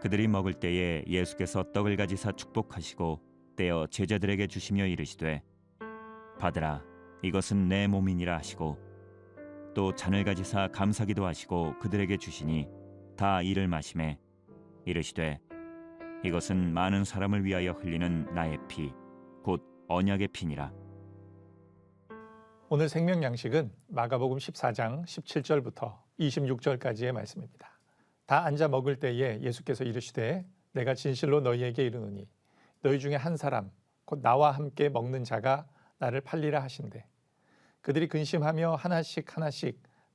그들이 먹을 때에 예수께서 떡을 가지사 축복하시고 떼어 제자들에게 주시며 이르시되 받으라 이것은 내 몸이니라 하시고 또 잔을 가지사 감사기도 하시고 그들에게 주시니 다 이를 마시매 이르시되 이것은 많은 사람을 위하여 흘리는 나의 피 곧 언약의 피니라. 오늘 생명 양식은 마가복음 14장 17절부터 26절까지의 말씀입니다. 다 앉아 먹을 때에 예수께서 이르시되 내가 진실로 너희에게 이르노니 너희 중에 한 사람 곧 나와 함께 먹는 자가 나를 팔리라 하신대. 그들이 근심하며 하나씩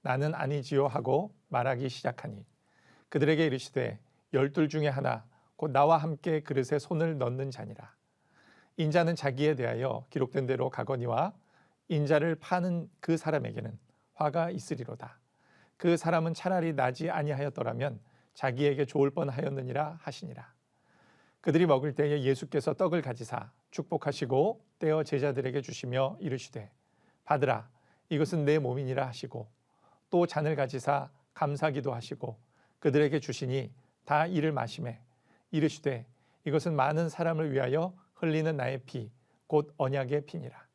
나는 아니지요 하고 말하기 시작하니 그들에게 이르시되 12 중에 하나 곧 나와 함께 그릇에 손을 넣는 자니라. 인자는 자기에 대하여 기록된 대로 가거니와 인자를 파는 그 사람에게는 화가 있으리로다. 그 사람은 차라리 나지 아니하였더라면 자기에게 좋을 뻔하였느니라 하시니라. 그들이 먹을 때에 예수께서 떡을 가지사 축복하시고 떼어 제자들에게 주시며 이르시되 받으라 이것은 내 몸이니라 하시고 또 잔을 가지사 감사기도 하시고 그들에게 주시니 다 이를 마시매 이르시되 이것은 많은 사람을 위하여 흘리는 나의 피 곧 언약의 피니라.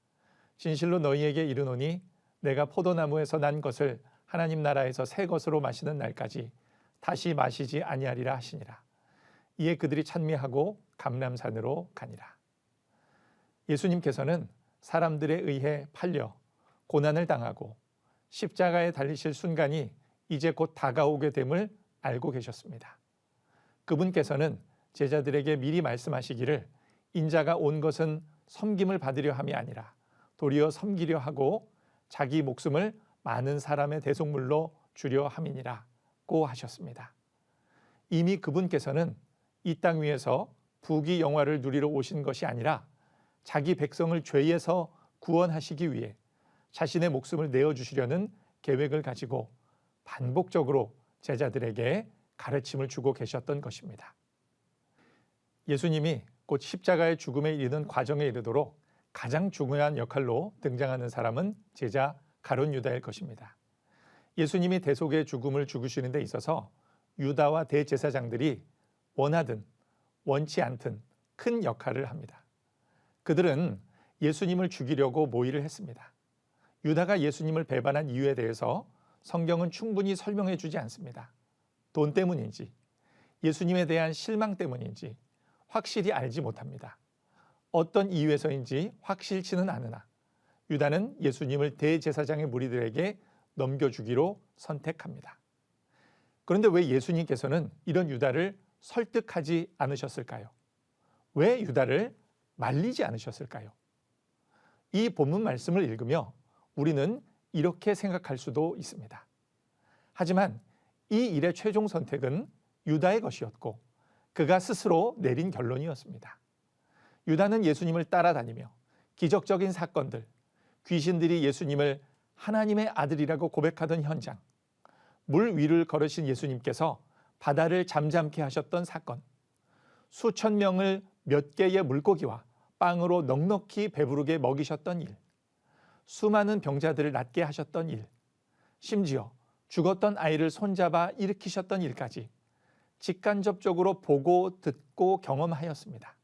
진실로 너희에게 이르노니 내가 포도나무에서 난 것을 하나님 나라에서 새 것으로 마시는 날까지 다시 마시지 아니하리라 하시니라. 이에 그들이 찬미하고 감람산으로 가니라. 예수님께서는 사람들에 의해 팔려 고난을 당하고 십자가에 달리실 순간이 이제 곧 다가오게 됨을 알고 계셨습니다. 그분께서는 제자들에게 미리 말씀하시기를 인자가 온 것은 섬김을 받으려 함이 아니라 도리어 섬기려 하고 자기 목숨을 많은 사람의 대속물로 주려 함이니라고 하셨습니다. 이미 그분께서는 이 땅 위에서 부귀 영화를 누리러 오신 것이 아니라 자기 백성을 죄에서 구원하시기 위해 자신의 목숨을 내어주시려는 계획을 가지고 반복적으로 제자들에게 가르침을 주고 계셨던 것입니다. 예수님이 곧 십자가의 죽음에 이르는 과정에 이르도록 가장 중요한 역할로 등장하는 사람은 제자 가룟 유다일 것입니다. 예수님이 대속의 죽음을 죽으시는 데 있어서 유다와 대제사장들이 원하든 원치 않든 큰 역할을 합니다. 그들은 예수님을 죽이려고 모의를 했습니다. 유다가 예수님을 배반한 이유에 대해서 성경은 충분히 설명해 주지 않습니다. 돈 때문인지 예수님에 대한 실망 때문인지 확실히 알지 못합니다. 어떤 이유에서인지 확실치는 않으나 유다는 예수님을 대제사장의 무리들에게 넘겨주기로 선택합니다. 그런데 왜 예수님께서는 이런 유다를 설득하지 않으셨을까요? 왜 유다를 말리지 않으셨을까요? 이 본문 말씀을 읽으며 우리는 이렇게 생각할 수도 있습니다. 하지만 이 일의 최종 선택은 유다의 것이었고 그가 스스로 내린 결론이었습니다. 유다는 예수님을 따라다니며 기적적인 사건들, 귀신들이 예수님을 하나님의 아들이라고 고백하던 현장, 물 위를 걸으신 예수님께서 바다를 잠잠케 하셨던 사건, 수천 명을 몇 개의 물고기와 빵으로 넉넉히 배부르게 먹이셨던 일, 수많은 병자들을 낫게 하셨던 일, 심지어 죽었던 아이를 손잡아 일으키셨던 일까지 직간접적으로 보고 듣고 경험하였습니다.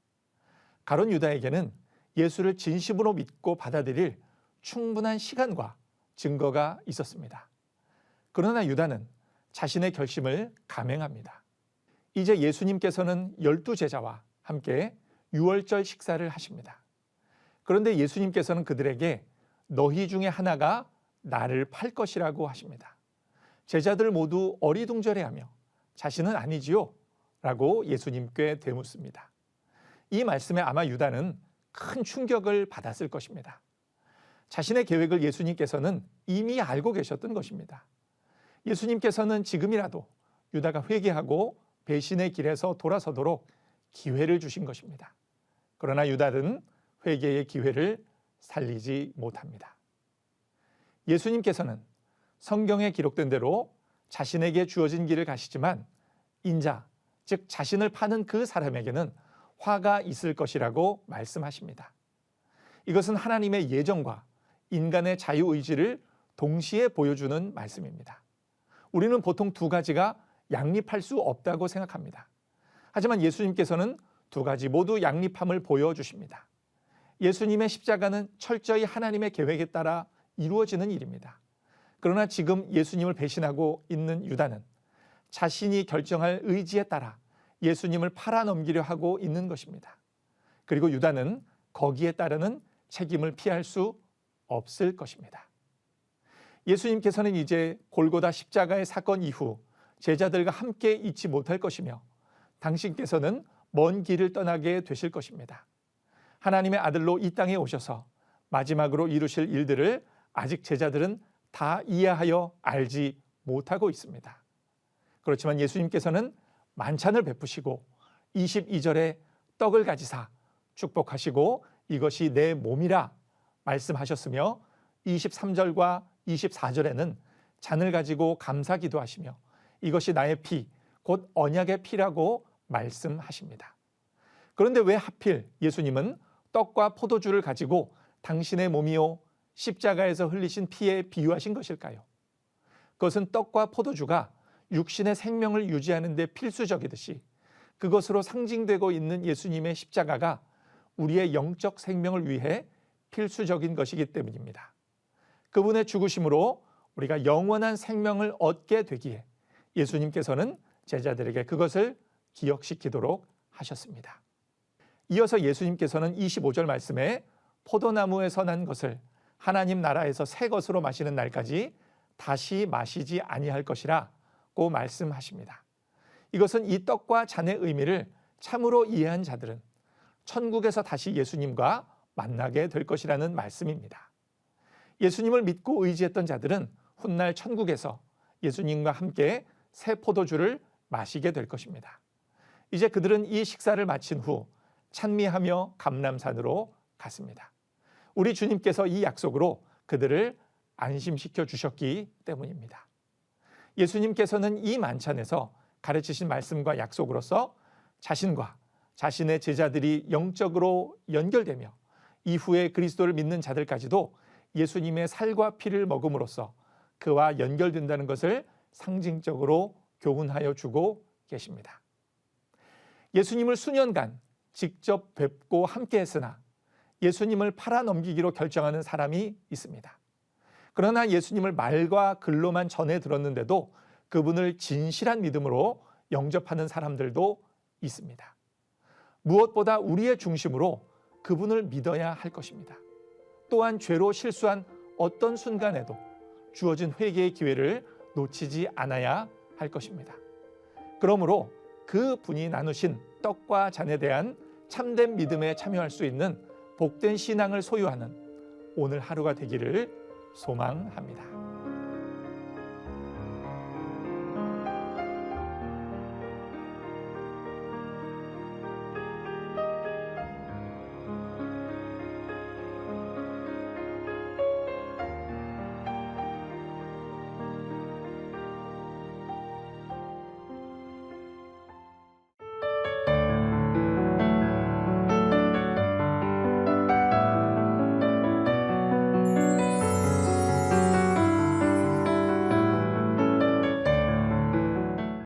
가룟 유다에게는 예수를 진심으로 믿고 받아들일 충분한 시간과 증거가 있었습니다. 그러나 유다는 자신의 결심을 감행합니다. 이제 예수님께서는 12제자와 함께 유월절 식사를 하십니다. 그런데 예수님께서는 그들에게 너희 중에 하나가 나를 팔 것이라고 하십니다. 제자들 모두 어리둥절해하며 자신은 아니지요? 라고 예수님께 되묻습니다. 이 말씀에 아마 유다는 큰 충격을 받았을 것입니다. 자신의 계획을 예수님께서는 이미 알고 계셨던 것입니다. 예수님께서는 지금이라도 유다가 회개하고 배신의 길에서 돌아서도록 기회를 주신 것입니다. 그러나 유다는 회개의 기회를 살리지 못합니다. 예수님께서는 성경에 기록된 대로 자신에게 주어진 길을 가시지만 인자, 즉 자신을 파는 그 사람에게는 화가 있을 것이라고 말씀하십니다. 이것은 하나님의 예정과 인간의 자유의지를 동시에 보여주는 말씀입니다. 우리는 보통 두 가지가 양립할 수 없다고 생각합니다. 하지만 예수님께서는 두 가지 모두 양립함을 보여주십니다. 예수님의 십자가는 철저히 하나님의 계획에 따라 이루어지는 일입니다. 그러나 지금 예수님을 배신하고 있는 유다는 자신이 결정할 의지에 따라 예수님을 팔아넘기려 하고 있는 것입니다. 그리고 유다는 거기에 따르는 책임을 피할 수 없을 것입니다. 예수님께서는 이제 골고다 십자가의 사건 이후 제자들과 함께 있지 못할 것이며 당신께서는 먼 길을 떠나게 되실 것입니다. 하나님의 아들로 이 땅에 오셔서 마지막으로 이루실 일들을 아직 제자들은 다 이해하여 알지 못하고 있습니다. 그렇지만 예수님께서는 만찬을 베푸시고 22절에 떡을 가지사 축복하시고 이것이 내 몸이라 말씀하셨으며 23절과 24절에는 잔을 가지고 감사 기도하시며 이것이 나의 피, 곧 언약의 피라고 말씀하십니다. 그런데 왜 하필 예수님은 떡과 포도주를 가지고 당신의 몸이요 십자가에서 흘리신 피에 비유하신 것일까요? 그것은 떡과 포도주가 육신의 생명을 유지하는 데 필수적이듯이 그것으로 상징되고 있는 예수님의 십자가가 우리의 영적 생명을 위해 필수적인 것이기 때문입니다. 그분의 죽으심으로 우리가 영원한 생명을 얻게 되기에 예수님께서는 제자들에게 그것을 기억시키도록 하셨습니다. 이어서 예수님께서는 25절 말씀에 포도나무에서 난 것을 하나님 나라에서 새 것으로 마시는 날까지 다시 마시지 아니할 것이라고 말씀하십니다. 이것은 이 떡과 잔의 의미를 참으로 이해한 자들은 천국에서 다시 예수님과 만나게 될 것이라는 말씀입니다. 예수님을 믿고 의지했던 자들은 훗날 천국에서 예수님과 함께 새 포도주를 마시게 될 것입니다. 이제 그들은 이 식사를 마친 후 찬미하며 감람산으로 갔습니다. 우리 주님께서 이 약속으로 그들을 안심시켜 주셨기 때문입니다. 예수님께서는 이 만찬에서 가르치신 말씀과 약속으로서 자신과 자신의 제자들이 영적으로 연결되며 이후에 그리스도를 믿는 자들까지도 예수님의 살과 피를 먹음으로써 그와 연결된다는 것을 상징적으로 교훈하여 주고 계십니다. 예수님을 수년간 직접 뵙고 함께 했으나 예수님을 팔아넘기기로 결정하는 사람이 있습니다. 그러나 예수님을 말과 글로만 전해 들었는데도 그분을 진실한 믿음으로 영접하는 사람들도 있습니다. 무엇보다 우리의 중심으로 그분을 믿어야 할 것입니다. 또한 죄로 실수한 어떤 순간에도 주어진 회개의 기회를 놓치지 않아야 할 것입니다. 그러므로 그 분이 나누신 떡과 잔에 대한 참된 믿음에 참여할 수 있는 복된 신앙을 소유하는 오늘 하루가 되기를 소망합니다.